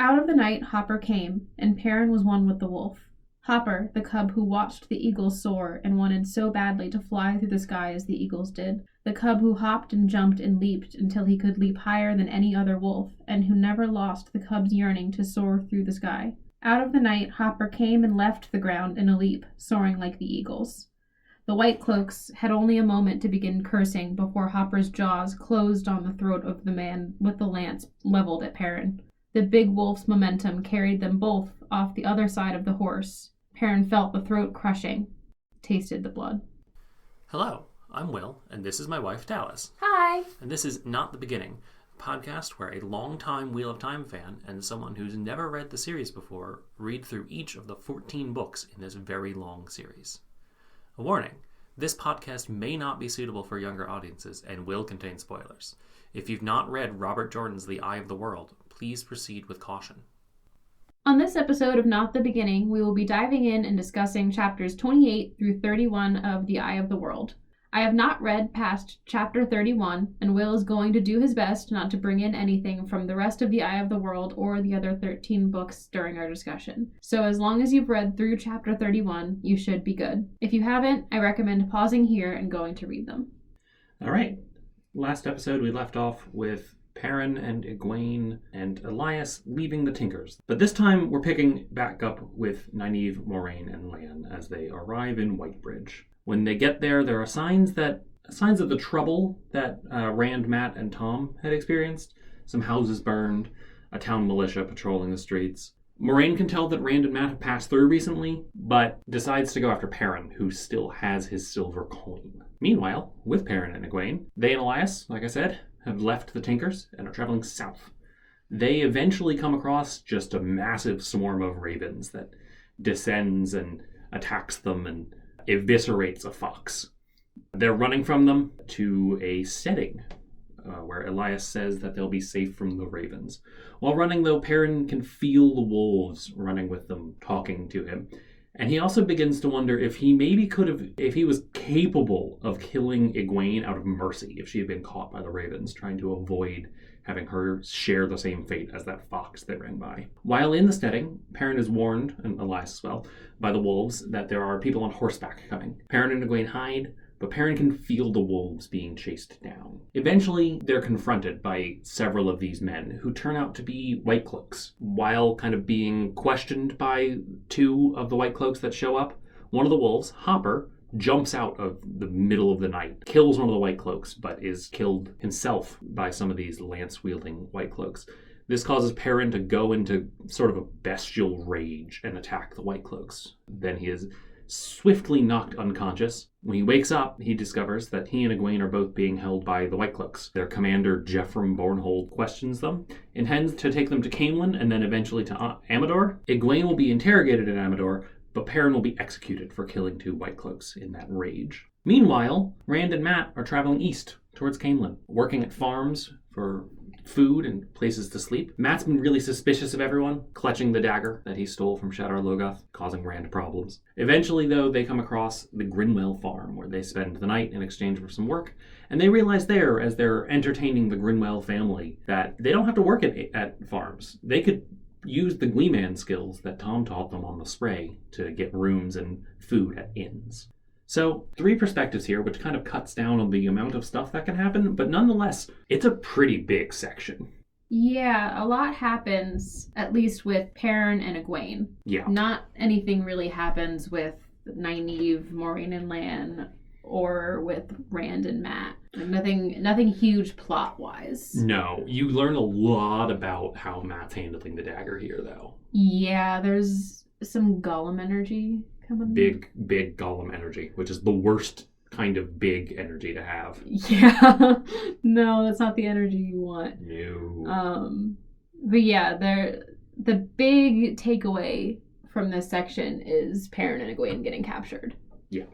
Out of the night Hopper came, and Perrin was one with the wolf. Hopper, the cub who watched the eagles soar and wanted so badly to fly through the sky as the eagles did. The cub who hopped and jumped and leaped until he could leap higher than any other wolf, and who never lost the cub's yearning to soar through the sky. Out of the night Hopper came and left the ground in a leap, soaring like the eagles. The white cloaks had only a moment to begin cursing before Hopper's jaws closed on the throat of the man with the lance leveled at Perrin. The big wolf's momentum carried them both off the other side of the horse. Perrin felt the throat crushing, tasted the blood. Hello, I'm Will, and this is my wife, Dallas. Hi! And this is Not the Beginning, a podcast where a longtime Wheel of Time fan and someone who's never read the series before read through each of the 14 books in this very long series. A warning, this podcast may not be suitable for younger audiences and will contain spoilers. If you've not read Robert Jordan's The Eye of the World, please proceed with caution. On this episode of Not the Beginning, we will be diving in and discussing chapters 28 through 31 of The Eye of the World. I have not read past chapter 31, and Will is going to do his best not to bring in anything from the rest of The Eye of the World or the other 13 books during our discussion. So as long as you've read through chapter 31, you should be good. If you haven't, I recommend pausing here and going to read them. All right. Last episode we left off with Perrin and Egwene and Elias leaving the Tinkers. But this time we're picking back up with Nynaeve, Moraine, and Lan as they arrive in Whitebridge. When they get there, there are signs of the trouble that Rand, Mat, and Tom had experienced. Some houses burned, a town militia patrolling the streets. Moraine can tell that Rand and Mat have passed through recently, but decides to go after Perrin, who still has his silver coin. Meanwhile, with Perrin and Egwene, they and Elias, like I said, have left the Tinkers and are traveling south. They eventually come across just a massive swarm of ravens that descends and attacks them and eviscerates a fox. They're running from them to a setting where Elias says that they'll be safe from the ravens. While running, though, Perrin can feel the wolves running with them, talking to him. And he also begins to wonder if he maybe if he was capable of killing Egwene out of mercy if she had been caught by the ravens, trying to avoid having her share the same fate as that fox that ran by. While in the setting, Perrin is warned, and Elias as well, by the wolves that there are people on horseback coming. Perrin and Egwene hide, but Perrin can feel the wolves being chased down. Eventually, they're confronted by several of these men who turn out to be White Cloaks. While kind of being questioned by two of the White Cloaks that show up, one of the wolves, Hopper, jumps out of the middle of the night, kills one of the White Cloaks, but is killed himself by some of these lance-wielding White Cloaks. This causes Perrin to go into sort of a bestial rage and attack the White Cloaks. Then he is swiftly knocked unconscious. When he wakes up, he discovers that he and Egwene are both being held by the White Cloaks. Their commander, Jeffrem Bornhold, questions them, intends to take them to Caemlyn and then eventually to Amador. Egwene will be interrogated in Amador, but Perrin will be executed for killing two White Cloaks in that rage. Meanwhile, Rand and Mat are traveling east towards Caemlyn, working at farms for food and places to sleep. Mat's been really suspicious of everyone, clutching the dagger that he stole from Shadar Logoth, causing Rand problems. Eventually, though, they come across the Grinwell farm, where they spend the night in exchange for some work, and they realize there, as they're entertaining the Grinwell family, that they don't have to work at farms. They could use the Gleeman skills that Tom taught them on the spray to get rooms and food at inns. So, 3 perspectives here, which kind of cuts down on the amount of stuff that can happen, but nonetheless, it's a pretty big section. Yeah, a lot happens, at least with Perrin and Egwene. Yeah. Not anything really happens with Nynaeve, Moraine, and Lan, or with Rand and Mat. Nothing huge plot-wise. No, you learn a lot about how Mat's handling the dagger here, though. Yeah, there's some Gollum energy coming. Big Gollum energy, which is the worst kind of big energy to have. Yeah. No, that's not the energy you want. No. But yeah, the big takeaway from this section is Perrin and Egwene getting captured. Yeah.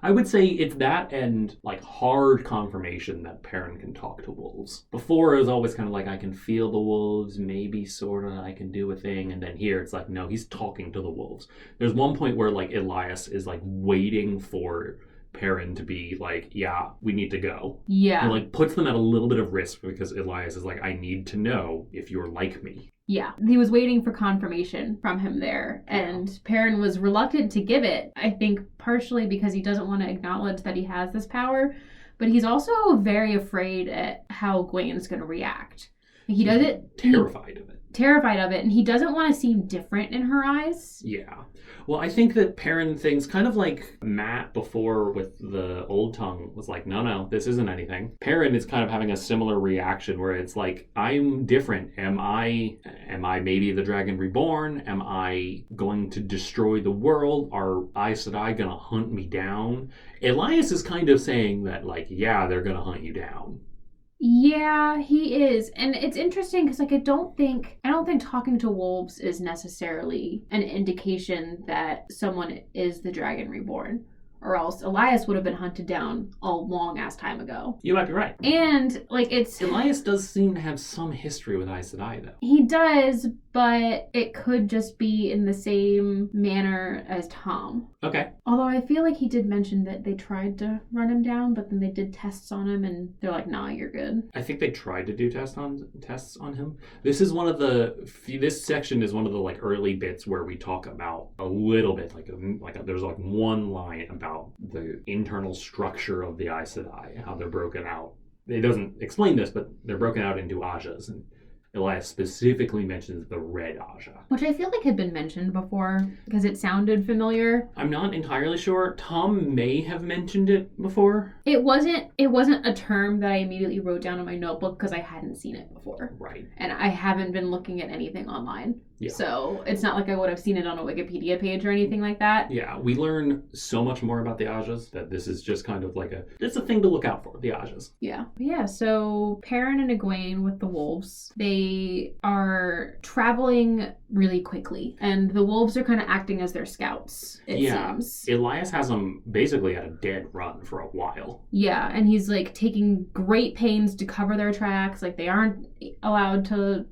I would say it's that and like hard confirmation that Perrin can talk to wolves. Before it was always kind of like, I can feel the wolves, maybe sort of I can do a thing. And then here it's like, no, he's talking to the wolves. There's one point where like Elias is like waiting for Perrin to be like, yeah, we need to go. Yeah. And like puts them at a little bit of risk because Elias is like, I need to know if you're like me. Yeah, he was waiting for confirmation from him there, and Perrin was reluctant to give it, I think partially because he doesn't want to acknowledge that he has this power, but he's also very afraid at how Egwene's going to react. He does it... Terrified of it. Terrified of it, and he doesn't want to seem different in her eyes. Yeah. Well, I think that Perrin thinks kind of like Matt before with the Old Tongue was like, no, this isn't anything. Perrin is kind of having a similar reaction where it's like, I'm different. Am I maybe the Dragon Reborn? Am I going to destroy the world? Are Aes Sedai gonna hunt me down? Elias is kind of saying that, like, yeah, they're gonna hunt you down. Yeah, he is. And it's interesting because like I don't think talking to wolves is necessarily an indication that someone is the Dragon Reborn. Or else Elias would have been hunted down a long ass time ago. You might be right. And like it's Elias does seem to have some history with Aes Sedai though. He does, but it could just be in the same manner as Tom. Okay. Although I feel like he did mention that they tried to run him down, but then they did tests on him and they're like, nah, you're good. I think they tried to do tests on him. This section is one of the like early bits where we talk about a little bit there's like one line about the internal structure of the Aes Sedai, how they're broken out. It doesn't explain this, but they're broken out into Ajas, and Elias specifically mentions the red Aja. Which I feel like had been mentioned before, because it sounded familiar. I'm not entirely sure. Tom may have mentioned it before. It wasn't a term that I immediately wrote down in my notebook because I hadn't seen it before. Right. And I haven't been looking at anything online. Yeah. So it's not like I would have seen it on a Wikipedia page or anything like that. Yeah, we learn so much more about the Ajas that this is just kind of like it's a thing to look out for, the Ajas. Yeah. Yeah, so Perrin and Egwene with the wolves, they are traveling really quickly. And the wolves are kind of acting as their scouts, it seems. Elias has them basically at a dead run for a while. Yeah, and he's like taking great pains to cover their tracks. Like they aren't allowed to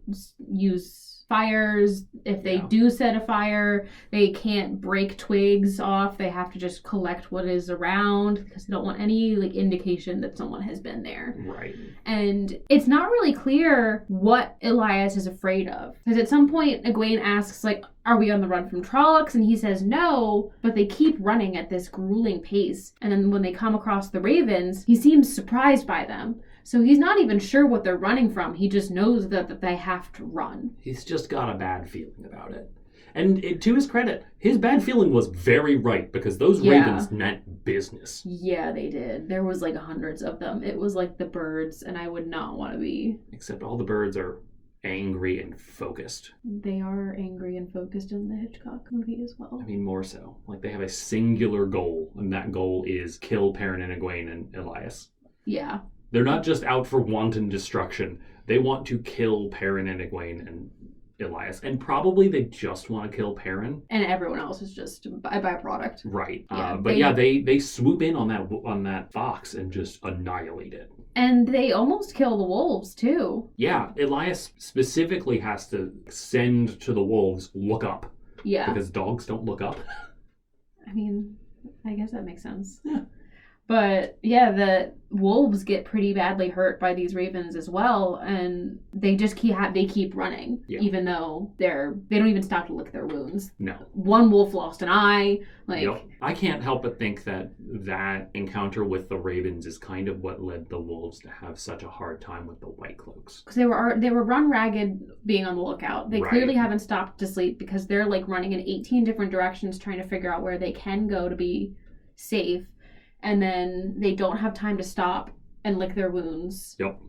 use fires. If they do set a fire, they can't break twigs off. They have to just collect what is around because they don't want any like indication that someone has been there. Right. And it's not really clear what Elias is afraid of. Because at some point, Egwene asks, like, are we on the run from Trollocs? And he says no, but they keep running at this grueling pace. And then when they come across the ravens, he seems surprised by them. So he's not even sure what they're running from. He just knows that they have to run. He's just got a bad feeling about it. And to his credit, his bad feeling was very right because those ravens meant business. Yeah, they did. There was like hundreds of them. It was like the birds, and I would not want to be. Except all the birds are angry and focused. They are angry and focused in the Hitchcock movie as well. I mean, more so. Like they have a singular goal, and that goal is kill Perrin and Egwene and Elias. Yeah. They're not just out for wanton destruction. They want to kill Perrin and Egwene and Elias. And probably they just want to kill Perrin. And everyone else is just a byproduct. Right. Yeah, they swoop in on that fox and just annihilate it. And they almost kill the wolves, too. Yeah. Elias specifically has to send to the wolves, look up. Yeah. Because dogs don't look up. I mean, I guess that makes sense. Yeah. But yeah, the wolves get pretty badly hurt by these ravens as well, and they just keep running, even though they don't even stop to lick their wounds. No. One wolf lost an eye. I can't help but think that encounter with the ravens is kind of what led the wolves to have such a hard time with the White Cloaks. Because they were run ragged being on the lookout. They clearly haven't stopped to sleep because they're like running in 18 different directions trying to figure out where they can go to be safe. And then they don't have time to stop and lick their wounds. Yep.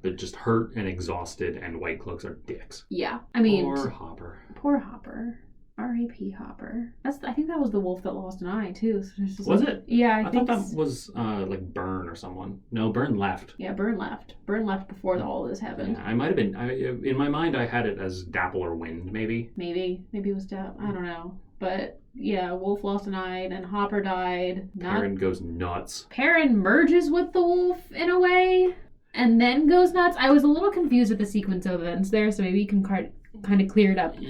They're just hurt and exhausted, and White Cloaks are dicks. Yeah. I mean... Poor Hopper. Poor Hopper. R.A.P. Hopper. I think that was the wolf that lost an eye, too. So was it? Yeah, I thought that was, like, Byrne or someone. No, Byrne left. Yeah, Byrne left. Byrne left before all this happened. Yeah, I might have been... in my mind, I had it as Dapple or Wind, maybe. Maybe it was Dapple. I don't know. But... yeah, Wolf lost an eye, then Hopper died. Perrin goes nuts. Perrin merges with the wolf in a way, and then goes nuts. I was a little confused with the sequence of events there, so maybe you can kind of clear it up for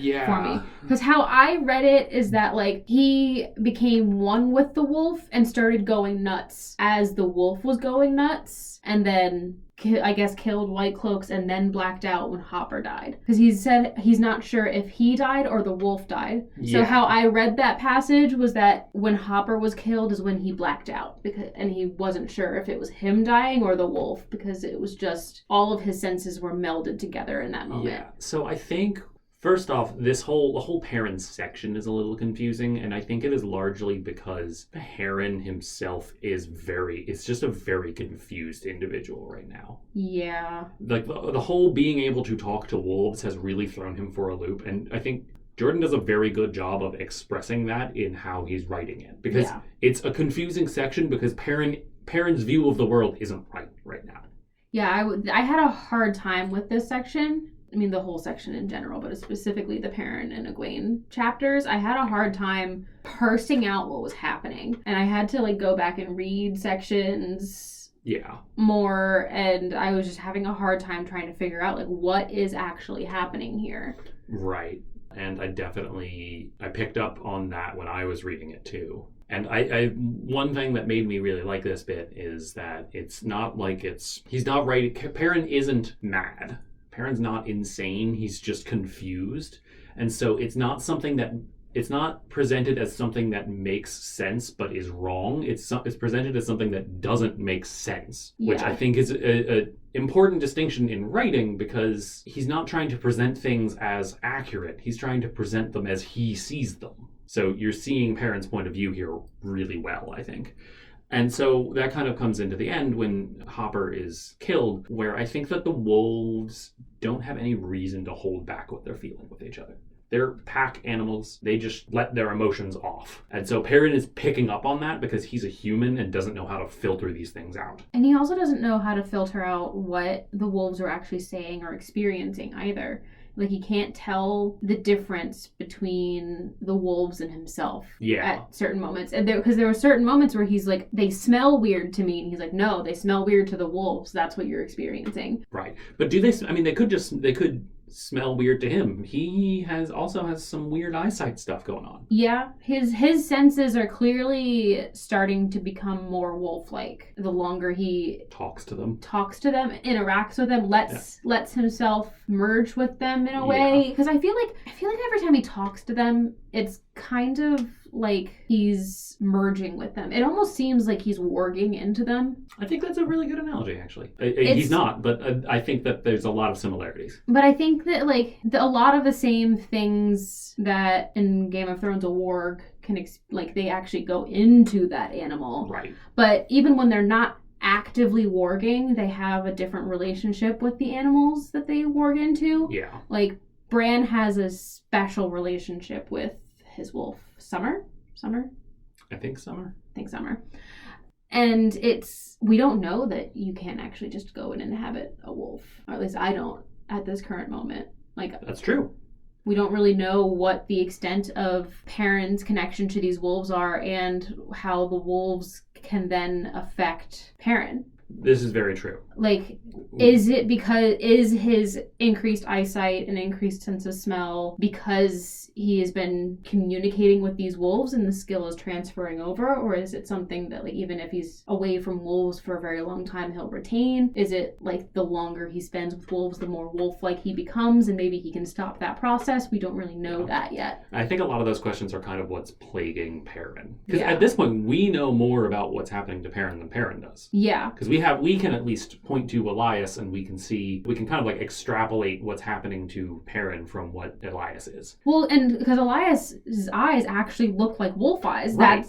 me. Because how I read it is that, like, he became one with the wolf and started going nuts as the wolf was going nuts, and then I guess, killed White Cloaks and then blacked out when Hopper died. Because he said he's not sure if he died or the wolf died. Yeah. So how I read that passage was that when Hopper was killed is when he blacked out. And he wasn't sure if it was him dying or the wolf, because it was just all of his senses were melded together in that moment. Yeah. So I think, first off, the whole Perrin section is a little confusing, and I think it is largely because Perrin himself is just a very confused individual right now. Yeah. Like, the whole being able to talk to wolves has really thrown him for a loop, and I think Jordan does a very good job of expressing that in how he's writing it. Because it's a confusing section because Perrin's view of the world isn't right now. Yeah, I had a hard time with this section. I mean, the whole section in general, but specifically the Perrin and Egwene chapters. I had a hard time parsing out what was happening. And I had to, go back and read sections more. And I was just having a hard time trying to figure out, what is actually happening here. Right. And I picked up on that when I was reading it, too. And one thing that made me really like this bit is that it's not he's not writing, Perrin isn't mad. Perrin's not insane, he's just confused. And so it's not presented as something that makes sense but is wrong. It's presented as something that doesn't make sense, which I think is a important distinction in writing, because he's not trying to present things as accurate. He's trying to present them as he sees them. So you're seeing Perrin's point of view here really well, I think. And so that kind of comes into the end when Hopper is killed, where I think that the wolves don't have any reason to hold back what they're feeling with each other. They're pack animals. They just let their emotions off. And so Perrin is picking up on that because he's a human and doesn't know how to filter these things out. And he also doesn't know how to filter out what the wolves are actually saying or experiencing either. He can't tell the difference between the wolves and himself at certain moments. And because there were certain moments where he's like, they smell weird to me. And he's like, no, they smell weird to the wolves. That's what you're experiencing. Right. But they could smell weird to him. He also has some weird eyesight stuff going on. Yeah, his senses are clearly starting to become more wolf-like the longer he talks to them, interacts with them, lets himself merge with them in a way. Because I feel like every time he talks to them, it's kind of like he's merging with them. It almost seems like he's warging into them. I think that's a really good analogy, actually. He's not, but I think that there's a lot of similarities. But I think that, a lot of the same things that in Game of Thrones a warg can, they actually go into that animal. Right. But even when they're not actively warging, they have a different relationship with the animals that they warg into. Yeah. Bran has a special relationship with his wolf, Summer? I think Summer. And we don't know that you can't actually just go and inhabit a wolf. Or at least I don't at this current moment. That's true. We don't really know what the extent of Perrin's connection to these wolves are and how the wolves can then affect Perrin. This is very true. Is his increased eyesight and increased sense of smell because he has been communicating with these wolves and the skill is transferring over? Or is it something that, even if he's away from wolves for a very long time, he'll retain? Is it, the longer he spends with wolves, the more wolf-like he becomes, and maybe he can stop that process? We don't really know that yet. I think a lot of those questions are kind of what's plaguing Perrin. Because at this point, we know more about what's happening to Perrin than Perrin does. Yeah. Because we can at least point to Elias and we can kind of extrapolate what's happening to Perrin from what Elias is. Well, and because Elias's eyes actually look like wolf eyes. Right.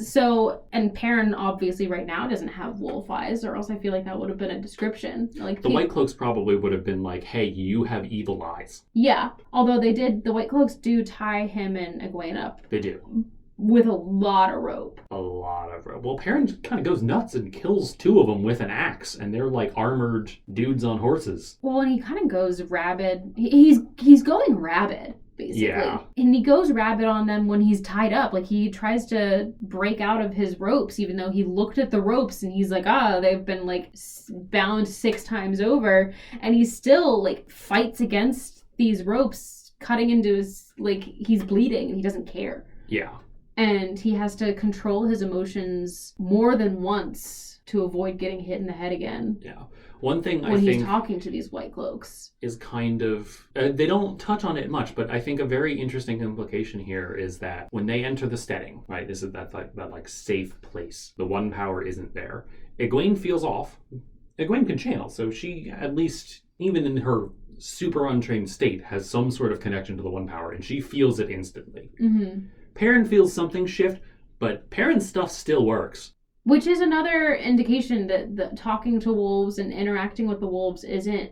And Perrin obviously right now doesn't have wolf eyes, or else I feel like that would have been a description. The White Cloaks probably would have been hey, you have evil eyes. Yeah. Although the White Cloaks do tie him and Egwene up. They do. With a lot of rope. Well, Perrin kind of goes nuts and kills two of them with an axe, and they're armored dudes on horses. Well, and he kind of goes rabid. He's going rabid, basically. Yeah. And he goes rabid on them when he's tied up. He tries to break out of his ropes, even though he looked at the ropes and he's they've been bound 6 times over, and he still fights against these ropes, cutting into his he's bleeding and he doesn't care. Yeah. And he has to control his emotions more than once to avoid getting hit in the head again. Yeah. One thing when he's talking to these white cloaks is kind of they don't touch on it much, but I think a very interesting implication here is that when they enter the steading, right, this is that safe place. The one power isn't there. Egwene feels off. Egwene can channel, so she, at least even in her super untrained state, has some sort of connection to the one power, and she feels it instantly. Mm-hmm. Perrin feels something shift, but Perrin's stuff still works. Which is another indication that the talking to wolves and interacting with the wolves isn't,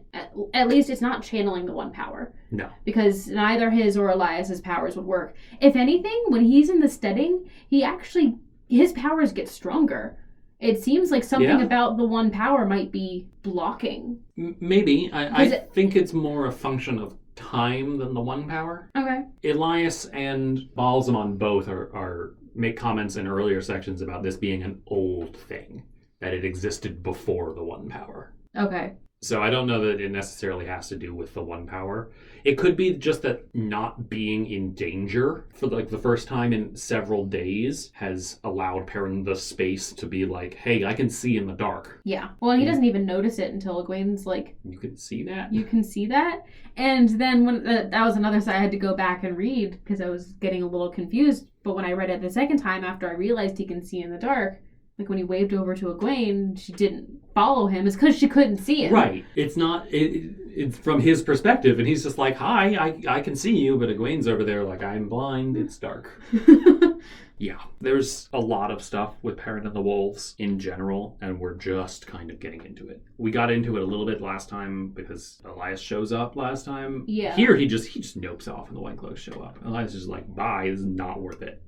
at least it's not channeling the one power. No. Because neither his or Elias's powers would work. If anything, when he's in the steading, his powers get stronger. It seems like something about the one power might be blocking. Maybe. I think it's more a function of time than the one power. Okay. Elias and Balsamon both are make comments in earlier sections about this being an old thing, that it existed before the one power. Okay. So I don't know that it necessarily has to do with the one power. It could be just that not being in danger for the first time in several days has allowed Perrin the space to be like, hey, I can see in the dark. Yeah. Well, he doesn't even notice it until Egwene's like, you can see that? You can see that? And then when that was another side I had to go back and read because I was getting a little confused. But when I read it the second time after I realized he can see in the dark, like when he waved over to Egwene, she didn't follow him. It's because she couldn't see him. Right. It's not. It's from his perspective, and he's just like, "Hi, I can see you," but Egwene's over there like, "I'm blind. It's dark." Yeah. There's a lot of stuff with Perrin and the Wolves in general, and we're just kind of getting into it. We got into it a little bit last time because Elias shows up last time. Yeah. Here he just nopes off, and the White Cloaks show up. Elias is just like, "Bye. This is not worth it,"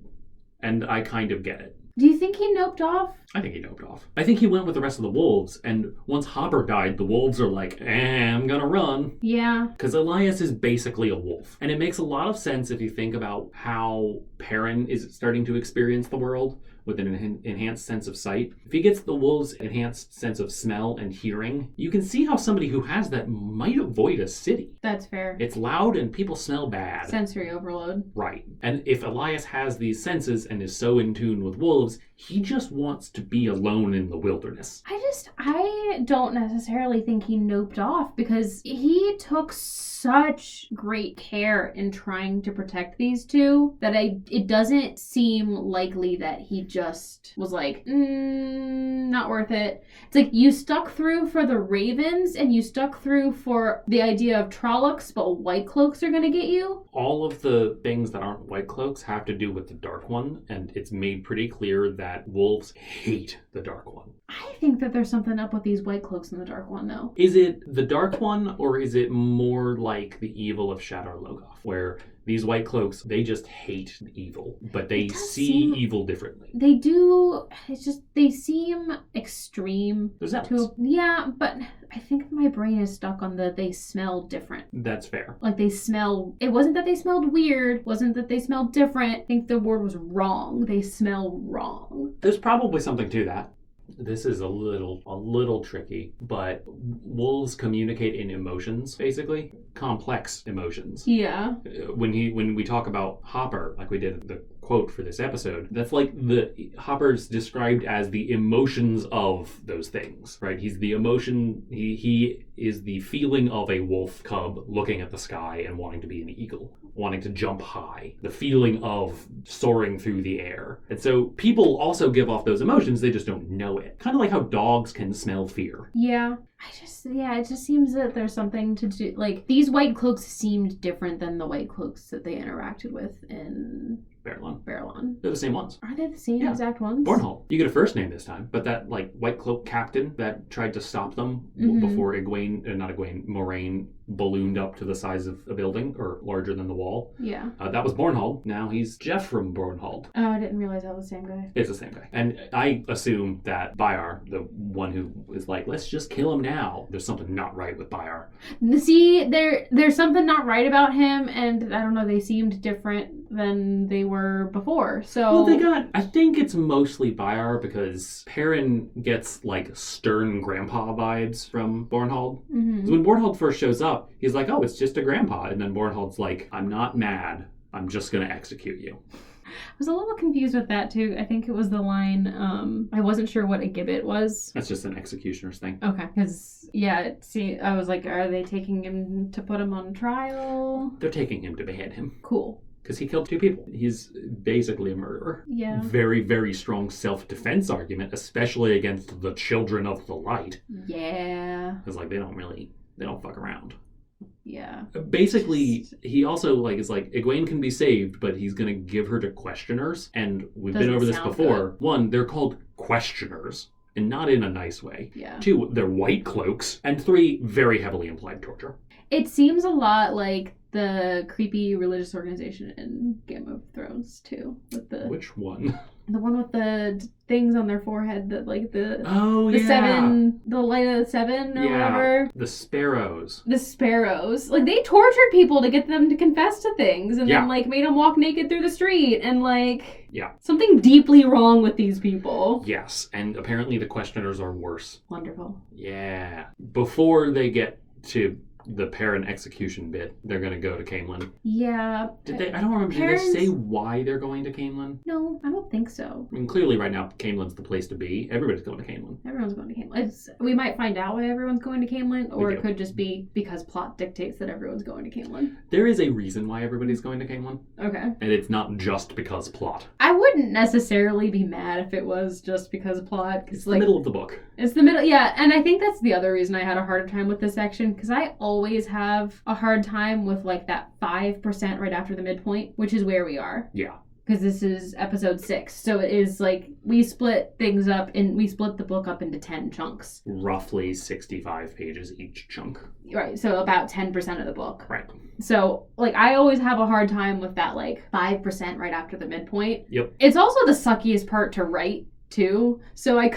and I kind of get it. Do you think he noped off? I think he noped off. I think he went with the rest of the wolves, and once Hopper died, the wolves are like, I'm gonna run. Yeah. Because Elias is basically a wolf. And it makes a lot of sense if you think about how Perrin is starting to experience the world with an enhanced sense of sight. If he gets the wolves' enhanced sense of smell and hearing, you can see how somebody who has that might avoid a city. That's fair. It's loud and people smell bad. Sensory overload. Right. And if Elias has these senses and is so in tune with wolves, he just wants to be alone in the wilderness. I don't necessarily think he noped off because he took such great care in trying to protect these two that it doesn't seem likely that he just was like, not worth it. It's like you stuck through for the ravens and you stuck through for the idea of Trollocs, but white cloaks are going to get you. All of the things that aren't white cloaks have to do with the Dark One, and it's made pretty clear that wolves hate the Dark One. I think that there's something up with these white cloaks in the Dark One, though. Is it the Dark One, or is it more like the evil of Shadar Logoth, where these white cloaks, they just hate evil, but they see evil differently? They do. It's just, they seem extreme. There's evidence. Yeah, but I think my brain is stuck on they smell different. That's fair. Like they smell, it wasn't that they smelled weird, wasn't that they smelled different. I think the word was wrong. They smell wrong. There's probably something to that. This is a little tricky, but wolves communicate in emotions, basically. Complex emotions. Yeah. When we talk about Hopper, like we did the quote for this episode, that's like the Hopper's described as the emotions of those things, right? He's the emotion, he is the feeling of a wolf cub looking at the sky and wanting to be an eagle, wanting to jump high, the feeling of soaring through the air. And so people also give off those emotions, they just don't know it. Kind of like how dogs can smell fear. Yeah. It just seems that there's something to do. Like, these white cloaks seemed different than the white cloaks that they interacted with in Barrelon. They're the same ones. Are they the same exact ones? Bornhold. You get a first name this time, but that white cloak captain that tried to stop them before Moraine ballooned up to the size of a building or larger than the wall. Yeah. That was Bornhold. Now he's Jeff from Bornhold. Oh, I didn't realize that was the same guy. It's the same guy. And I assume that Bayar, the one who is like, let's just kill him now. There's something not right with Bayar. See, there's something not right about him, and I don't know, they seemed different than they were before. So I think it's mostly Bayar because Perrin gets like stern grandpa vibes from Bornhold. Mm-hmm. When Bornhold first shows up, he's like, oh, it's just a grandpa. And then Bornhold's like, I'm not mad. I'm just going to execute you. I was a little confused with that too. I think it was the line, I wasn't sure what a gibbet was. That's just an executioner's thing. Okay. Because, yeah, see, I was like, are they taking him to put him on trial? They're taking him to behead him. Cool. Because he killed 2 people. He's basically a murderer. Yeah. Very, very strong self-defense argument, especially against the children of the light. Yeah. Because, like, they don't fuck around. Yeah. Basically, he also, is Egwene can be saved, but he's going to give her to questioners. And we've been over this before. Good. 1, they're called questioners, and not in a nice way. Yeah. 2, they're white cloaks. And 3, very heavily implied torture. It seems a lot like the creepy religious organization in Game of Thrones, too. Which one? The one with the things on their forehead that, the 7, the light of the 7 or whatever. The sparrows. The sparrows. They tortured people to get them to confess to things and then, made them walk naked through the street and, something deeply wrong with these people. Yes, and apparently the questioners are worse. Wonderful. Yeah. Before they get to the Perrin execution bit, they're going to go to Camelin. Yeah. Did they? I don't remember. Did they say why they're going to Camelin? No, I don't think so. I mean, clearly right now, Camelin's the place to be. Everybody's going to Camelin. Everyone's going to Camelin. We might find out why everyone's going to Camelin, or it could just be because plot dictates that everyone's going to Camelin. There is a reason why everybody's going to Camelin. Okay. And it's not just because plot. I wouldn't necessarily be mad if it was just because plot. It's the middle of the book. It's the middle, yeah. And I think that's the other reason I had a harder time with this section, because I always have a hard time with that 5% right after the midpoint, which is where we are. Yeah. Because this is episode 6. So it is we split things up and we split the book up into 10 chunks. Roughly 65 pages each chunk. Right. So about 10% of the book. Right. So I always have a hard time with that 5% right after the midpoint. Yep. It's also the suckiest part to write too. So I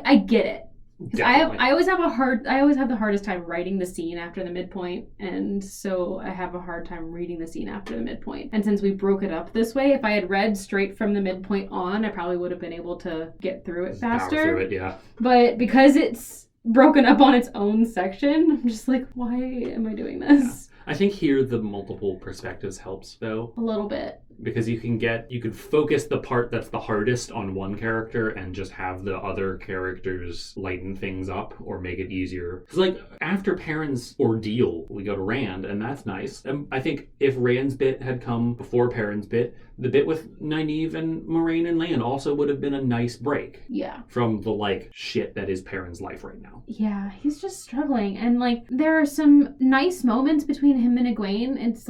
I get it. Because I always have the hardest time writing the scene after the midpoint, and so I have a hard time reading the scene after the midpoint. And since we broke it up this way, if I had read straight from the midpoint on, I probably would have been able to get through it faster. Power through it, yeah. But because it's broken up on its own section, I'm just why am I doing this? Yeah. I think here the multiple perspectives helps, though. A little bit. Because you can focus the part that's the hardest on one character and just have the other characters lighten things up or make it easier. Because after Perrin's ordeal, we go to Rand, and that's nice. I think if Rand's bit had come before Perrin's bit, the bit with Nynaeve and Moiraine and Lan also would have been a nice break. Yeah. From the shit that is Perrin's life right now. Yeah, he's just struggling. And there are some nice moments between him and Egwene. It's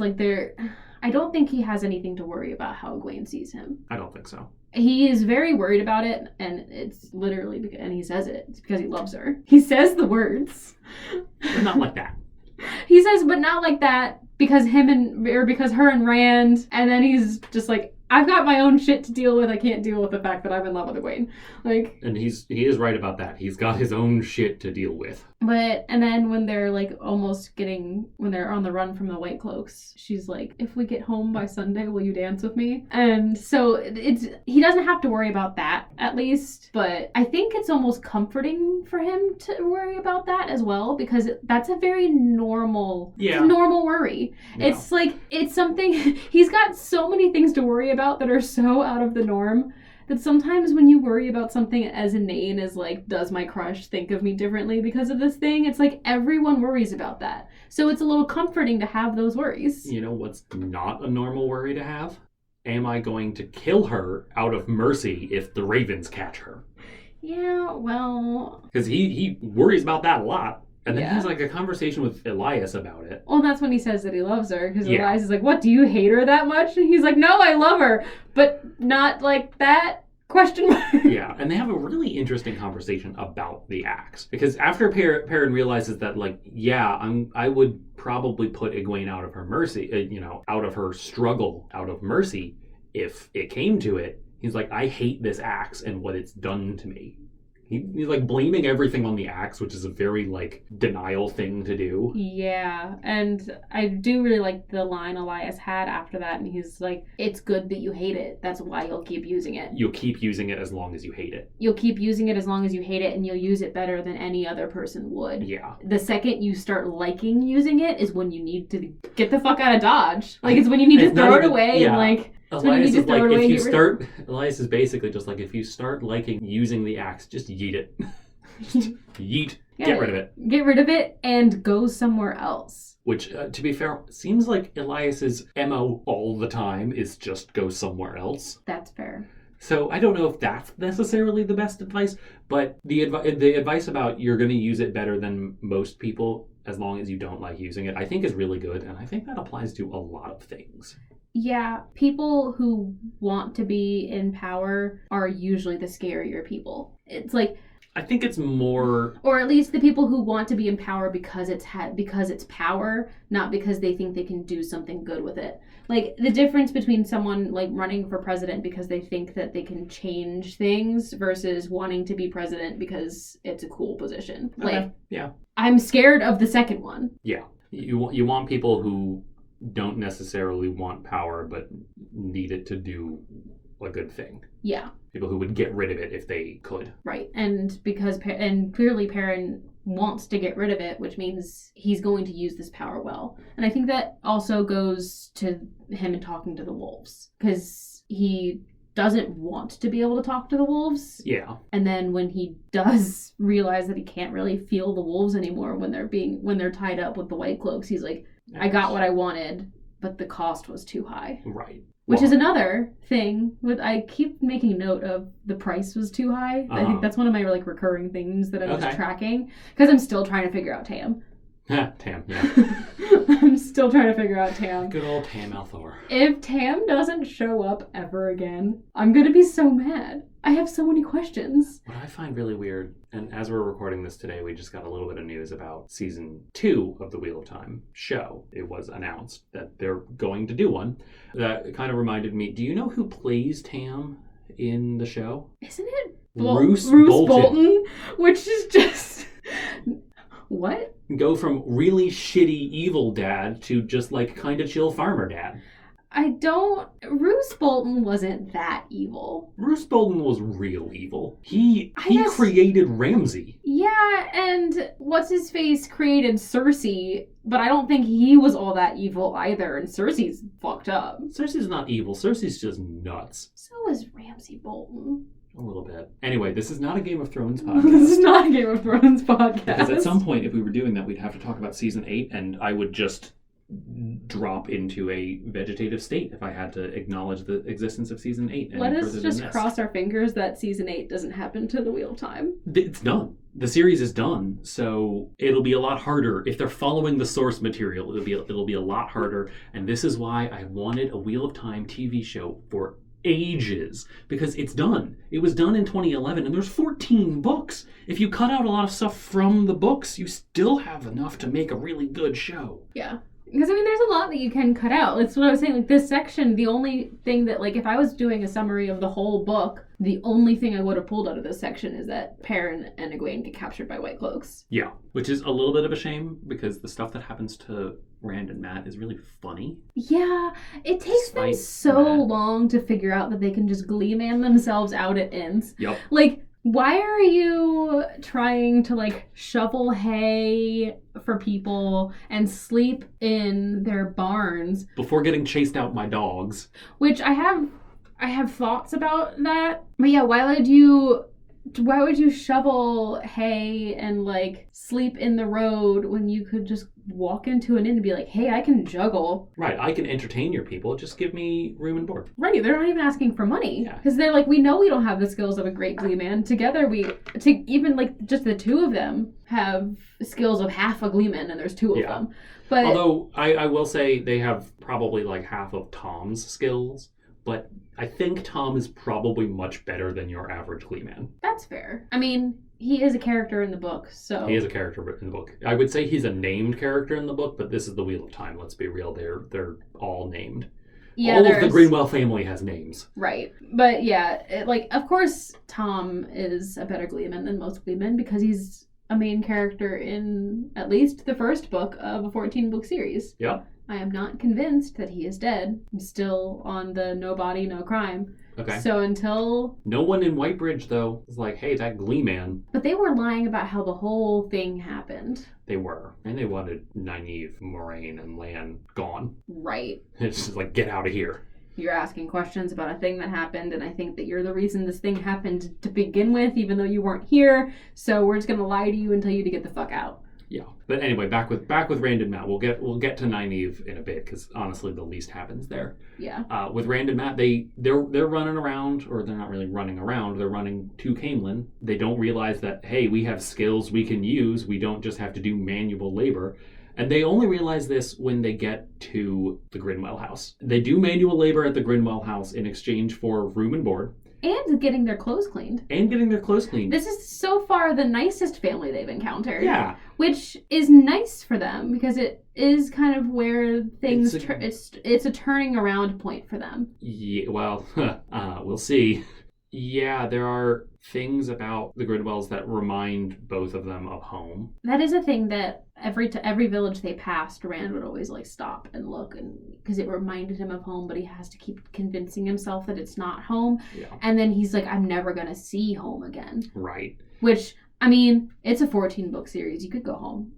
I don't think he has anything to worry about how Egwene sees him. I don't think so. He is very worried about it, and it's literally and he says it. It's because he loves her. He says the words. But not like that. He says, but not like that, because because her and Rand, and then he's just I've got my own shit to deal with. I can't deal with the fact that I'm in love with Egwene. And he is right about that. He's got his own shit to deal with. And then when they're when they're on the run from the White Cloaks, she's like, if we get home by Sunday, will you dance with me? And so he doesn't have to worry about that, at least. But I think it's almost comforting for him to worry about that as well, because that's a very normal worry. Yeah. It's something, he's got so many things to worry about that are so out of the norm that sometimes when you worry about something as inane as does my crush think of me differently because of this thing, it's everyone worries about that. So it's a little comforting to have those worries. You know what's not a normal worry to have? Am I going to kill her out of mercy if the ravens catch her? Yeah, well... Because he worries about that a lot. And then he has a conversation with Elias about it. Well, that's when he says that he loves her. Because Elias is what, do you hate her that much? And he's no, I love her. But not like that? Question mark. Yeah, and they have a really interesting conversation about the axe. Because after Perrin realizes that, I would probably put Egwene out of her mercy, out of her struggle, out of mercy, if it came to it. He's I hate this axe and what it's done to me. He's blaming everything on the axe, which is a very denial thing to do. Yeah, and I do really like the line Elias had after that, and he's it's good that you hate it. That's why you'll keep using it. You'll keep using it as long as you hate it. You'll keep using it as long as you hate it, and you'll use it better than any other person would. Yeah. The second you start liking using it is when you need to get the fuck out of Dodge. It's when you need to throw it away and So when you Elias need is to throw like, it away, if you get rid start, Elias is basically just like, if you start liking using the axe, just yeet it. Just yeet. Get rid of it. Get rid of it and go somewhere else. Which, to be fair, seems like Elias's MO all the time is just go somewhere else. That's fair. So I don't know if that's necessarily the best advice, but the advice about you're going to use it better than most people as long as you don't like using it, I think is really good. And I think that applies to a lot of things. Yeah, people who want to be in power are usually the scarier people. It's like, I think it's more, or at least the people who want to be in power because it's power, not because they think they can do something good with it. Like the difference between someone like running for president because they think that they can change things versus wanting to be president because it's a cool position. okay. Like, Yeah. I'm scared of the second one. Yeah. You want people who don't necessarily want power but need it to do a good thing. Yeah. People who would get rid of it if they could. Right. And clearly Perrin wants to get rid of it, which means he's going to use this power well. And I think that also goes to him and talking to the wolves, because he doesn't want to be able to talk to the wolves. Yeah. And then when he does realize that he can't really feel the wolves anymore when they're tied up with the white cloaks, he's like, I got what I wanted, but the cost was too high. Right. Which is another thing with, I keep making note of the price was too high. I think that's one of my like recurring things that I'm just tracking, because I'm still trying to figure out Tam. Tam, yeah. I'm still trying to figure out Tam. Good old Tam Althor. If Tam doesn't show up ever again, I'm gonna be so mad. I have so many questions. What I find really weird, and as we're recording this today, we just got a little bit of news about season 2 of the Wheel of Time show. It was announced that they're going to do one. That kind of reminded me, do you know who plays Tam in the show? Isn't it Bruce Bolton? Which is just... What? Go from really shitty evil dad to just like kind of chill farmer dad. Roose Bolton wasn't that evil. Roose Bolton was real evil. He created Ramsay. Yeah, and what's-his-face created Cersei, but I don't think he was all that evil either, and Cersei's fucked up. Cersei's not evil. Cersei's just nuts. So is Ramsay Bolton. A little bit. Anyway, this is not a Game of Thrones podcast. This is not a Game of Thrones podcast. Because at some point, if we were doing that, we'd have to talk about season 8, and I would just drop into a vegetative state if I had to acknowledge the existence of season 8. Let us just cross our fingers that season 8 doesn't happen to the Wheel of Time. It's done. The series is done, so it'll be a lot harder. If they're following the source material, it'll be a lot harder, and this is why I wanted a Wheel of Time TV show for ages, because it's done. It was done in 2011, and there's 14 books. If you cut out a lot of stuff from the books, you still have enough to make a really good show. Yeah. Because, I mean, there's a lot that you can cut out. That's what I was saying. Like, this section, the only thing that, like, if I was doing a summary of the whole book, the only thing I would have pulled out of this section is that Perrin and Egwene get captured by White Cloaks. Yeah. Which is a little bit of a shame, because the stuff that happens to Rand and Matt is really funny. Yeah. It takes them so long to figure out that they can just Glee-man themselves out at inns. Yep. Like, why are you trying to, like, shovel hay for people and sleep in their barns before getting chased out by dogs? Which I have thoughts about that. But yeah, why would you shovel hay and, like, sleep in the road when you could just walk into an inn and be like, hey, I can juggle. Right, I can entertain your people. Just give me room and board. Right, they're not even asking for money. Yeah. Because they're like, we know we don't have the skills of a great Glee man. Together even, like, just the two of them have skills of half a Glee man, and there's two of them. But although, I will say they have probably, like, half of Tom's skills. But I think Tom is probably much better than your average Glee man. That's fair. I mean, he is a character in the book, so... He is a character in the book. I would say he's a named character in the book, but this is the Wheel of Time. Let's be real. They're all named. Yeah, all of the Greenwell family has names. Right. But yeah, of course Tom is a better Gleeman than most Gleemen because he's a main character in at least the first book of a 14-book series. Yeah. I am not convinced that he is dead. I'm still on the no body, no crime. Okay. So until... No one in Whitebridge, though, is like, hey, that Glee man. But they were lying about how the whole thing happened. They were. And they wanted Nynaeve, Moraine, and Lan gone. Right. It's just like, get out of here. you're asking questions about a thing that happened, and I think that you're the reason this thing happened to begin with, even though you weren't here, so we're just gonna lie to you and tell you to get the fuck out. Yeah, but anyway, back with Rand and Matt. We'll get to Nynaeve in a bit because honestly, the least happens there. Yeah. With Rand and Matt, they're running around, or they're not really running around. They're running to Camelin. They don't realize that hey, we have skills we can use. We don't just have to do manual labor. And they only realize this when they get to the Grinwell house. They do manual labor at the Grinwell house in exchange for room and board. And getting their clothes cleaned. This is so far the nicest family they've encountered. Yeah. Which is nice for them because it is kind of where things... It's a turning around point for them. Yeah, well, we'll see. Yeah, there are things about the Grinwells that remind both of them of home. That is a thing that every village they passed, Rand would always stop and look, and because it reminded him of home, but he has to keep convincing himself that it's not home. Yeah. And then he's like, I'm never gonna see home again. Right. Which, I mean, it's a 14-book series. You could go home,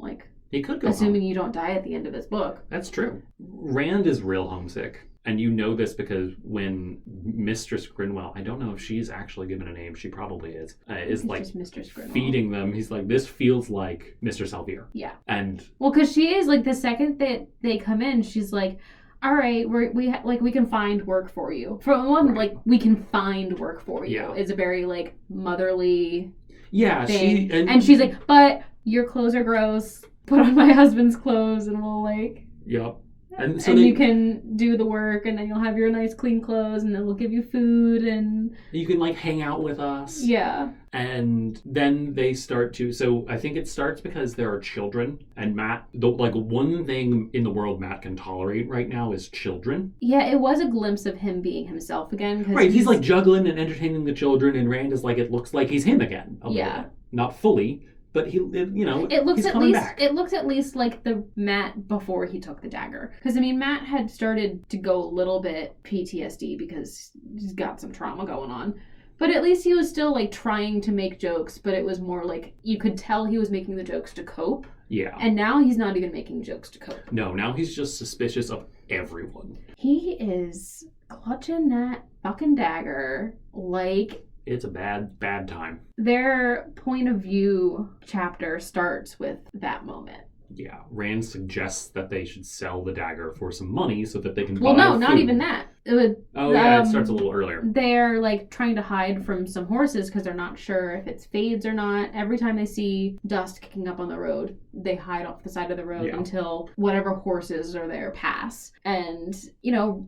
he could go assuming home. You don't die at the end of this book. That's true. Rand is real homesick. And you know this because when Mistress Grinwell, I don't know if she's actually given a name, she probably is just Mistress Grinwell. Feeding them. He's like, this feels like Mistress Alvier. Yeah. And well, because she is the second that they come in, she's like, all right, we can find work for you. For one, right. We can find work for you. Yeah. Is a very motherly thing. And she's like, but your clothes are gross. Put on my husband's clothes and we'll Yep. And you can do the work, and then you'll have your nice clean clothes, and then we'll give you food, and you can hang out with us. Yeah. And then they start to. So I think it starts because there are children, and Matt. One thing in the world Matt can tolerate right now is children. Yeah, it was a glimpse of him being himself again. Right, he's juggling and entertaining the children, and Rand is it looks like he's him again. A little bit. Not fully. But he's coming back. It looks at least like the Matt before he took the dagger. Because, Matt had started to go a little bit PTSD because he's got some trauma going on. But at least he was still, trying to make jokes, but it was more you could tell he was making the jokes to cope. Yeah. And now he's not even making jokes to cope. No, now he's just suspicious of everyone. He is clutching that fucking dagger it's a bad time. Their point of view chapter starts with that moment. Yeah, Rand suggests that they should sell the dagger for some money so that they can buy Well, no, food. not even that. It starts a little earlier. They're trying to hide from some horses because they're not sure if it's fades or not. Every time they see dust kicking up on the road, they hide off the side of the road until whatever horses are there pass. And,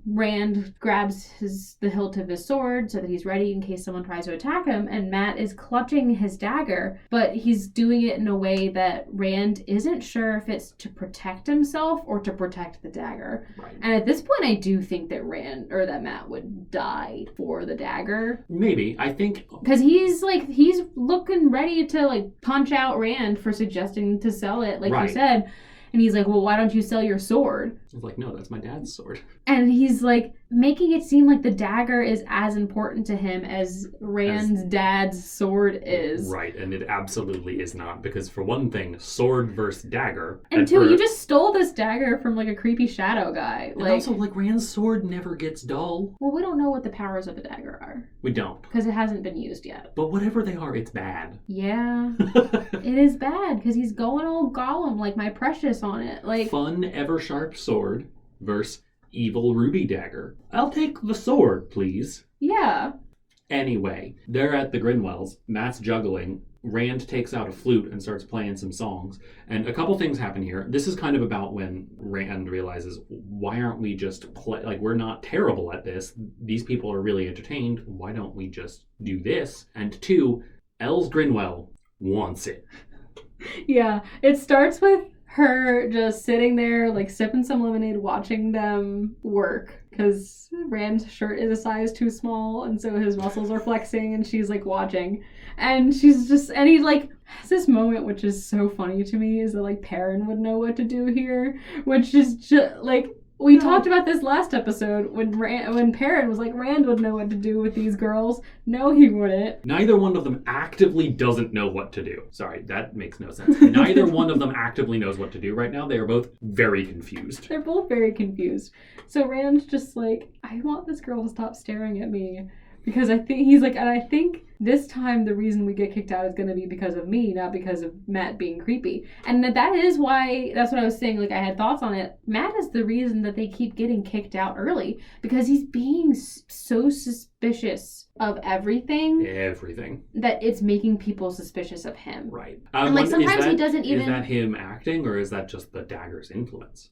Rand grabs the hilt of his sword so that he's ready in case someone tries to attack him. And Matt is clutching his dagger, but he's doing it in a way that Rand isn't sure if it's to protect himself or to protect the dagger. Right. And at this point, I do think that that Matt would die for the dagger. Maybe. I think... Because he's looking ready to punch out Rand for suggesting to sell it, you said. And he's like, well, why don't you sell your sword? He's like, no, that's my dad's sword. And he's making it seem like the dagger is as important to him as Rand's dad's sword is. Right, and it absolutely is not. Because for one thing, sword versus dagger. And two, you just stole this dagger from a creepy shadow guy. And also, Rand's sword never gets dull. Well, we don't know what the powers of the dagger are. We don't. Because it hasn't been used yet. But whatever they are, it's bad. Yeah. It is bad, because he's going all Gollum, my precious on it. Fun, ever-sharp sword versus evil ruby dagger. I'll take the sword, please. Yeah. Anyway, they're at the Grinwells. Matt's juggling. Rand takes out a flute and starts playing some songs. And a couple things happen here. This is kind of about when Rand realizes, why aren't we just we're not terrible at this. These people are really entertained. Why don't we just do this? And two, Els Grinwell wants it. Yeah, it starts with her just sitting there, sipping some lemonade, watching them work. Because Rand's shirt is a size too small, and so his muscles are flexing, and she's, watching. And she's just, and he, has this moment, which is so funny to me, is that, Perrin would know what to do here. Which is just, We talked about this last episode when Perrin was like, Rand would know what to do with these girls. No, he wouldn't. Neither one of them actively doesn't know what to do. Sorry, that makes no sense. Neither one of them actively knows what to do right now. They are both very confused. They're both very confused. So Rand's just like, I want this girl to stop staring at me. Because I think this time the reason we get kicked out is going to be because of me, not because of Matt being creepy. And that is why, that's what I was saying, like, I had thoughts on it. Matt is the reason that they keep getting kicked out early. Because he's being so suspicious of everything. Everything. That it's making people suspicious of him. Right. And, like, sometimes he doesn't even... Is that him acting, or is that just the dagger's influence?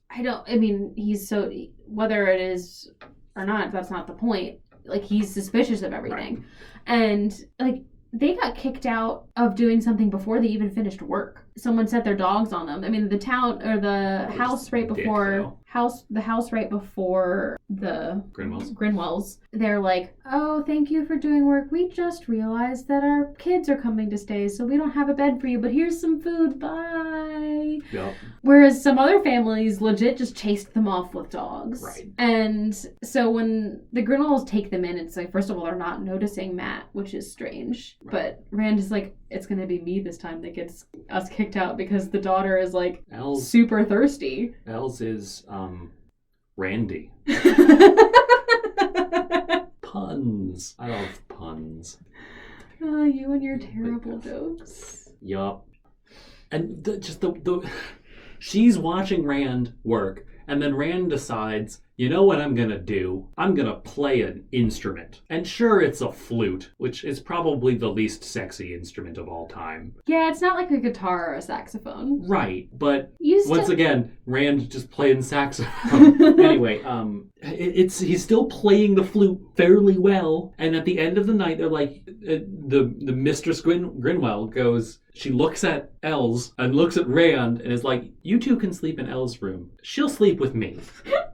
Whether it is or not, that's not the point. Like, he's suspicious of everything. Right. And, like, they got kicked out of doing something before they even finished work. Someone set their dogs on them. I mean, the house right before the Grinwells, they're like, oh, thank you for doing work. We just realized that our kids are coming to stay, so we don't have a bed for you, but here's some food. Bye. Yep. Whereas some other families legit just chased them off with dogs. Right. And so when the Grinwells take them in, it's like, first of all, they're not noticing Matt, which is strange. Right. But Rand is like, it's going to be me this time that gets us kicked out because the daughter is like super thirsty. Els is Randy. Puns. I love puns. You and your terrible jokes. Yup. And she's watching Rand work, and then Rand decides, you know what I'm gonna do? I'm gonna play an instrument. And sure, it's a flute, which is probably the least sexy instrument of all time. Yeah, it's not like a guitar or a saxophone. Right, but once again, Rand just playing saxophone. Anyway, he's still playing the flute fairly well, and at the end of the night, they're like, the Mistress Grinwell goes, she looks at Els and looks at Rand and is like, you two can sleep in Els' room. She'll sleep with me.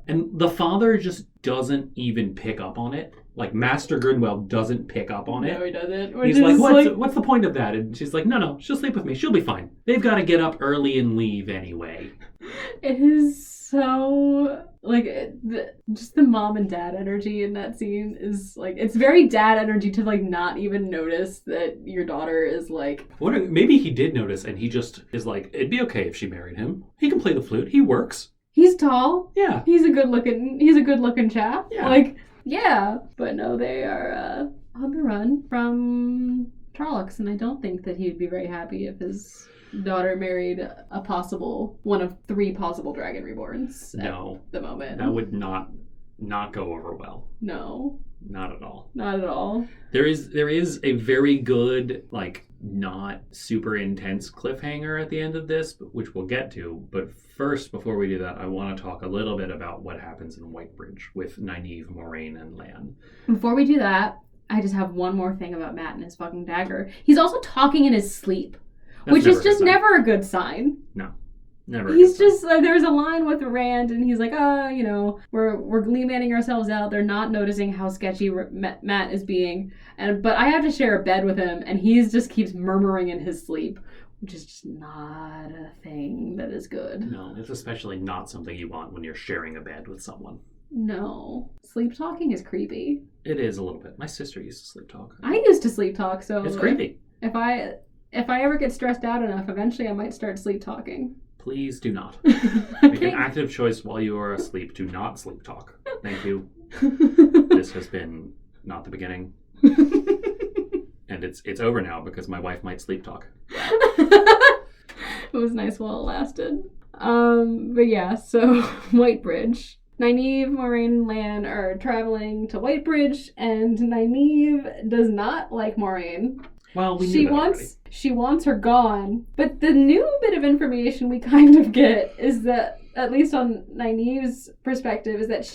And the father just doesn't even pick up on it. Like, Master Grinwell doesn't pick up on it. No, he doesn't. He's like, what's the point of that? And she's like, no, she'll sleep with me. She'll be fine. They've got to get up early and leave anyway. It is so... Like, just the mom and dad energy in that scene is, like, it's very dad energy to, like, not even notice that your daughter is, like... Maybe he did notice, and he just is like, it'd be okay if she married him. He can play the flute. He works. He's tall. Yeah. He's a good looking chap. Yeah. Like, yeah. But no, they are on the run from Trollocs, and I don't think that he would be very happy if his daughter married one of 3 possible Dragon Reborns at the moment. That would not go over well. No. Not at all. Not at all. There is a very good, like, not super intense cliffhanger at the end of this, which we'll get to. But first, before we do that, I want to talk a little bit about what happens in Whitebridge with Nynaeve, Moraine, and Lan. Before we do that, I just have one more thing about Matt and his fucking dagger. He's also talking in his sleep, which is just never a good sign. No. Never. He's just there's a line with Rand, and he's like, we're glee-manning ourselves out. They're not noticing how sketchy Matt is being, but I have to share a bed with him, and he just keeps murmuring in his sleep, which is just not a thing that is good. No, it's especially not something you want when you're sharing a bed with someone. No, sleep talking is creepy. It is a little bit. My sister used to sleep talk. I used to sleep talk, so it's creepy. If I ever get stressed out enough, eventually I might start sleep talking. Please do not. Make an active choice while you are asleep to not sleep talk. Thank you. This has been not the beginning. And it's over now because my wife might sleep talk. It was nice while it lasted. But yeah, so Whitebridge. Nynaeve, Moraine, and Lan are traveling to Whitebridge, and Nynaeve does not like Moraine. Well, we knew that already. She wants her gone. But the new bit of information we kind of get is that, at least on Nynaeve's perspective, is that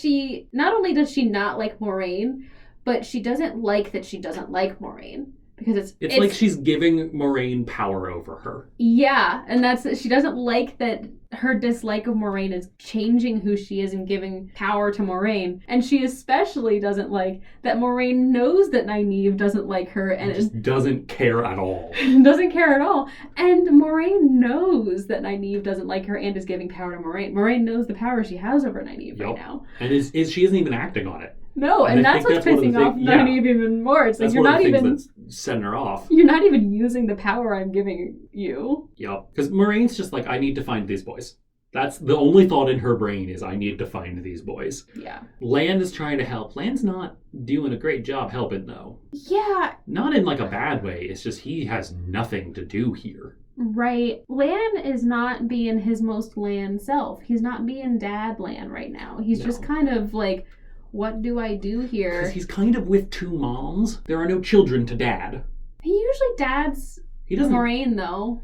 not only does she not like Moraine, but she doesn't like that she doesn't like Moraine. because it's like she's giving Moraine power over her. Yeah, and she doesn't like that her dislike of Moraine is changing who she is and giving power to Moraine. And she especially doesn't like that Moraine knows that Nynaeve doesn't like her and just doesn't care at all. Doesn't care at all. And Moraine knows that Nynaeve doesn't like her and is giving power to Moraine. Moraine knows the power she has over Nynaeve right now. And she isn't even acting on it. No, and that's what's pissing off Nynaeve even more. It's like, you're not even setting her off. You're not even using the power I'm giving you. Yep. Because Moraine's just like, I need to find these boys. That's the only thought in her brain is, I need to find these boys. Yeah. Lan is trying to help. Lan's not doing a great job helping, though. Yeah. Not in like a bad way. It's just he has nothing to do here. Right. Lan is not being his most Lan self. He's not being Dad Lan right now. He's just kind of like, what do I do here? Because he's kind of with two moms. There are no children to Dad. He usually dads Moraine, though.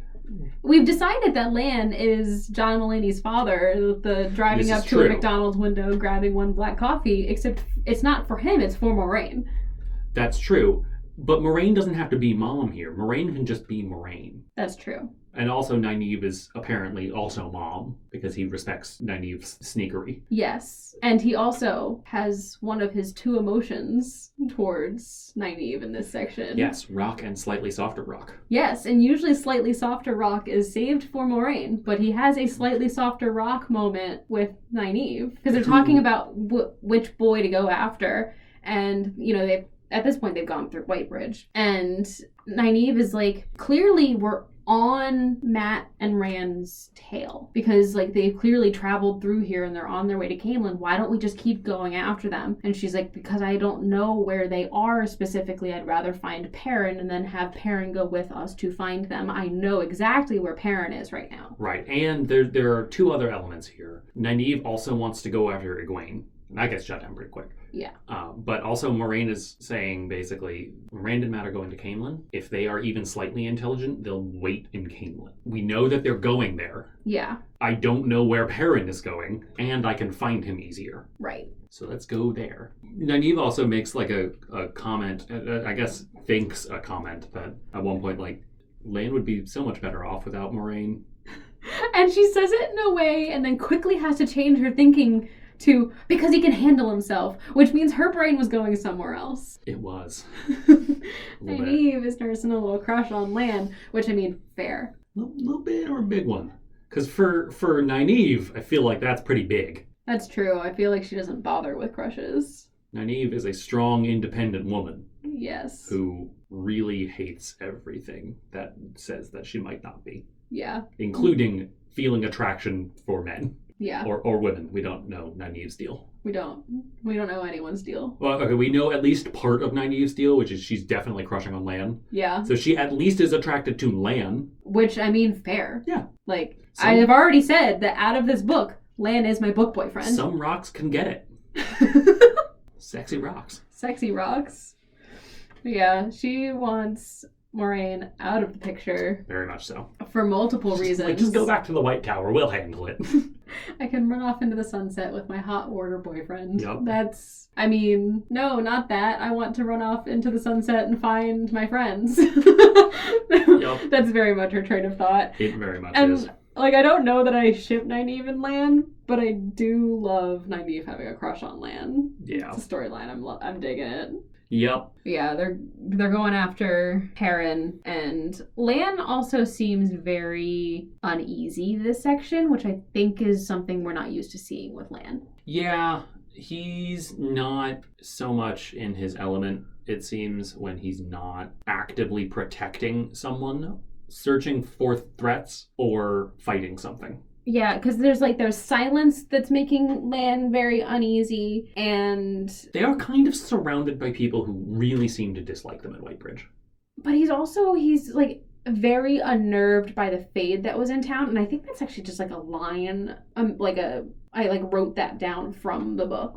We've decided that Lan is John Mulaney's father, the driving up to a McDonald's window, grabbing one black coffee, except it's not for him, it's for Moraine. That's true. But Moraine doesn't have to be mom here. Moraine can just be Moraine. That's true. And also Nynaeve is apparently also mom, because he respects Nynaeve's sneakery. Yes. And he also has one of his two emotions towards Nynaeve in this section. Yes, rock and slightly softer rock. Yes, and usually slightly softer rock is saved for Moraine, but he has a slightly softer rock moment with Nynaeve, because they're talking about which boy to go after, and, at this point they've gone through Whitebridge, and Nynaeve is like, clearly we're on Matt and Rand's tail, because they've clearly traveled through here and they're on their way to Camelin. Why don't we just keep going after them? And she's like, because I don't know where they are specifically. I'd rather find Perrin and then have Perrin go with us to find them. I know exactly where Perrin is right now. Right, and there are two other elements here. Nynaeve also wants to go after Egwene. And that gets shut down pretty quick. Yeah. But also Moraine is saying, basically, Rand and Matt are going to Camelin. If they are even slightly intelligent, they'll wait in Camelin. We know that they're going there. Yeah. I don't know where Perrin is going, and I can find him easier. Right. So let's go there. Nynaeve also makes a comment, I guess thinks a comment, that at one point, Lan would be so much better off without Moraine. And she says it in a way, and then quickly has to change her thinking to, because he can handle himself, which means her brain was going somewhere else. It was. Nynaeve is nursing a little crush on Lan, which, fair. A little bit or a big one. Because for Nynaeve, I feel like that's pretty big. That's true. I feel like she doesn't bother with crushes. Nynaeve is a strong, independent woman. Yes. Who really hates everything that says that she might not be. Yeah. Including feeling attraction for men. Yeah. Or women. We don't know Nynaeve's deal. We don't know anyone's deal. Well, okay, we know at least part of Nynaeve's deal, which is she's definitely crushing on Lan. Yeah. So she at least is attracted to Lan. Which, fair. Yeah. I have already said that out of this book, Lan is my book boyfriend. Some rocks can get it. Sexy rocks. Sexy rocks. Yeah, she wants Moraine out of the picture. Very much so. For multiple reasons. Just go back to the White Tower. We'll handle it. I can run off into the sunset with my hot water boyfriend. Yep. No, not that. I want to run off into the sunset and find my friends. Yep. That's very much her train of thought. It very much is. I don't know that I ship Nynaeve and Lan, but I do love Nynaeve having a crush on Lan. Yeah. It's a storyline. I'm digging it. Yep. Yeah, they're going after Perrin, and Lan also seems very uneasy this section, which I think is something we're not used to seeing with Lan. Yeah, he's not so much in his element, it seems, when he's not actively protecting someone, searching for threats, or fighting something. Yeah, because there's silence that's making Lan very uneasy, and they are kind of surrounded by people who really seem to dislike them at Whitebridge. But he's very unnerved by the Fade that was in town, and I think that's actually just a line, I wrote that down from the book.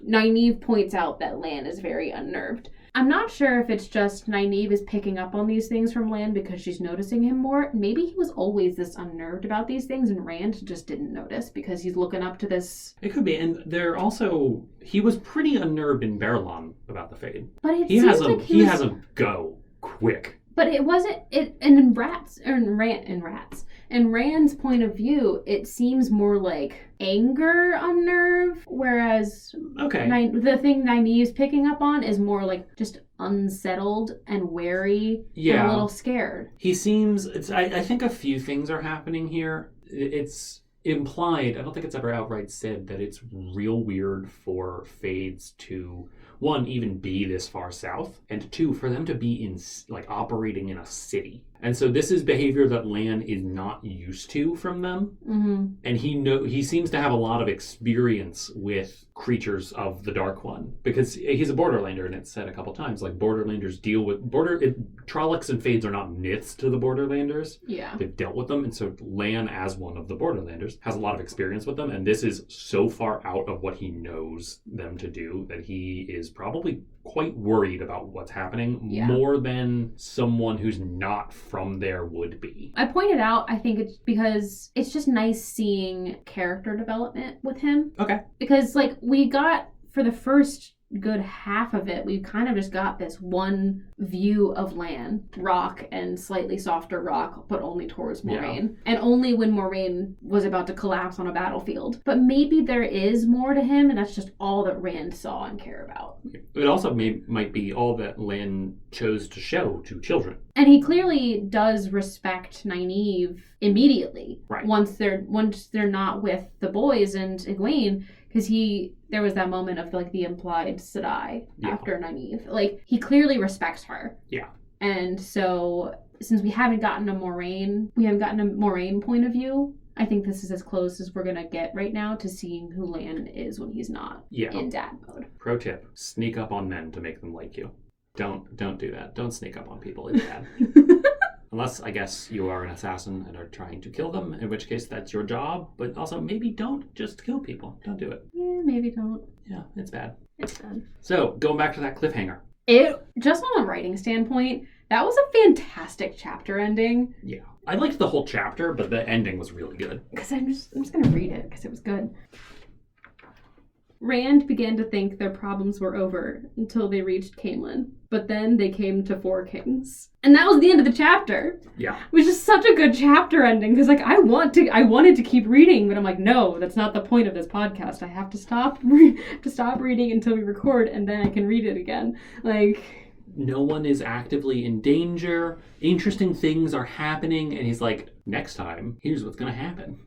Nynaeve points out that Lan is very unnerved. I'm not sure if it's just Nynaeve is picking up on these things from Lan because she's noticing him more. Maybe he was always this unnerved about these things and Rand just didn't notice because he's looking up to this. It could be. And he was pretty unnerved in Berlon about the Fade. But he has him go quick. But it wasn't it, and in Rand's point of view, it seems more like anger on Nerve, whereas the thing Nynaeve's picking up on is more like just unsettled and wary and a little scared. He seems, I think a few things are happening here. It's implied, I don't think it's ever outright said, that it's real weird for Fades to, one, even be this far south, and two, for them to be in, like, operating in a city. And so this is behavior that Lan is not used to from them. Mm-hmm. And he seems to have a lot of experience with creatures of the Dark One, because he's a Borderlander, and it's said a couple times, like, Borderlanders deal with Trollocs and Fades are not myths to the Borderlanders. Yeah, they've dealt with them, and so Lan, as one of the Borderlanders, has a lot of experience with them, and this is so far out of what he knows them to do that he is probably quite worried about what's happening, more than someone who's not from there would be. I pointed out, I think it's because it's just nice seeing character development with him. Okay. Because, like, we got, for the first good half of it, we kind of just got this one view of Lan, rock and slightly softer rock, but only towards Moraine. Yeah. And only when Moraine was about to collapse on a battlefield. But maybe there is more to him, and that's just all that Rand saw and care about. It also might be all that Lan chose to show to children. And he clearly does respect Nynaeve immediately. Right. Once they're not with the boys and Egwene, because there was that moment of, like, the implied Sedai after Nynaeve. Like, he clearly respects her. Yeah. And so, since we haven't gotten a Moraine point of view, I think this is as close as we're going to get right now to seeing who Lan is when he's not in dad mode. Pro tip, sneak up on men to make them like you. Don't do that. Don't sneak up on people in dad. Unless, I guess, you are an assassin and are trying to kill them, in which case that's your job. But also, maybe don't just kill people. Don't do it. Yeah, maybe don't. Yeah, it's bad. It's bad. So, going back to that cliffhanger. Just on a writing standpoint, that was a fantastic chapter ending. Yeah. I liked the whole chapter, but the ending was really good. Because I'm just going to read it, because it was good. Rand began to think their problems were over until they reached Caemlyn. But then they came to Four Kings. And that was the end of the chapter. Yeah. Which is such a good chapter ending, because, like, I wanted to keep reading, but I'm like, no, that's not the point of this podcast. I have to stop reading until we record, and then I can read it again. Like, no one is actively in danger. Interesting things are happening, and he's like, next time, here's what's going to happen.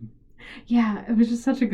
Yeah, it was just such a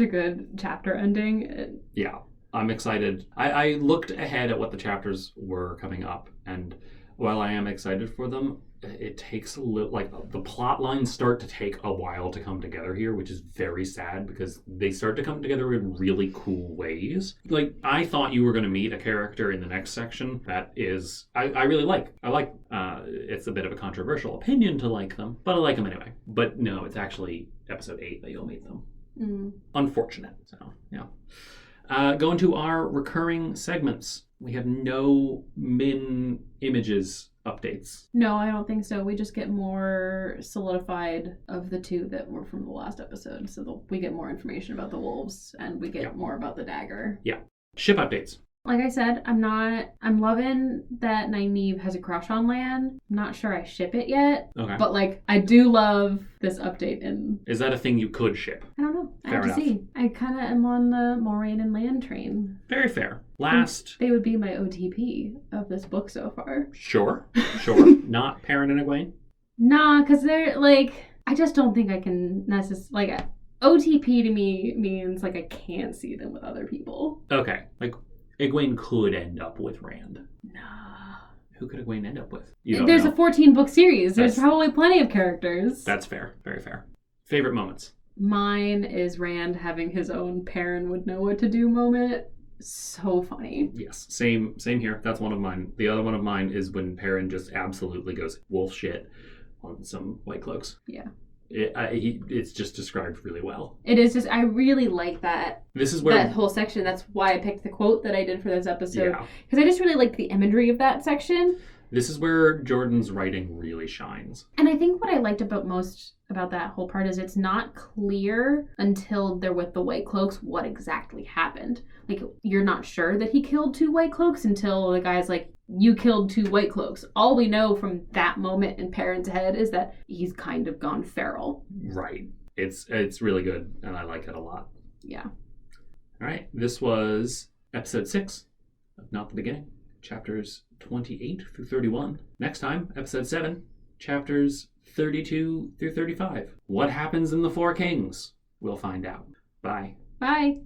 good chapter ending. Yeah, I'm excited. I looked ahead at what the chapters were coming up, and while I am excited for them, it takes a little, like, the plot lines start to take a while to come together here, which is very sad because they start to come together in really cool ways. Like, I thought you were going to meet a character in the next section that is, I really like. It's a bit of a controversial opinion to like them, but I like them anyway. But no, it's actually episode 8 that you'll meet them. Unfortunate. So, yeah. Going to our recurring segments. We have no min images updates. No, I don't think so. We just get more solidified of the two that were from the last episode. So we get more information about the wolves, and we get more about the dagger. Yeah. Ship updates. Like I said, I'm loving that Nynaeve has a crush on Lan. I'm not sure I ship it yet. Okay. But, like, I do love this update. Is that a thing you could ship? I don't know. Fair I have to see. I kind of am on the Moraine and Lan train. Very fair. They would be my OTP of this book so far. Sure. Not Perrin and Egwene? Nah, because they're, like, I just don't think I can necessarily, like, OTP to me means, like, I can't see them with other people. Okay. Like, Egwene could end up with Rand. Nah. Who could Egwene end up with? There's a 14-book series. There's probably plenty of characters. That's fair. Very fair. Favorite moments? Mine is Rand having his own Perrin would know what to do moment. So funny. Yes. Same here. That's one of mine. The other one of mine is when Perrin just absolutely goes wolf shit on some White Cloaks. Yeah. It's just described really well. It is just, I really like that. This is where that whole section. That's why I picked the quote that I did for this episode. Because I just really like the imagery of that section. This is where Jordan's writing really shines. And I think what I liked most about that whole part is it's not clear until they're with the White Cloaks what exactly happened. Like, you're not sure that he killed 2 White Cloaks until the guy's like, you killed 2 white cloaks. All we know from that moment in Perrin's head is that he's kind of gone feral. Right. It's really good, and I like it a lot. Yeah. All right. This was episode 6 of Not the Beginning, chapters 28 through 31. Next time, episode 7, chapters 32 through 35. What happens in the Four Kings? We'll find out. Bye. Bye.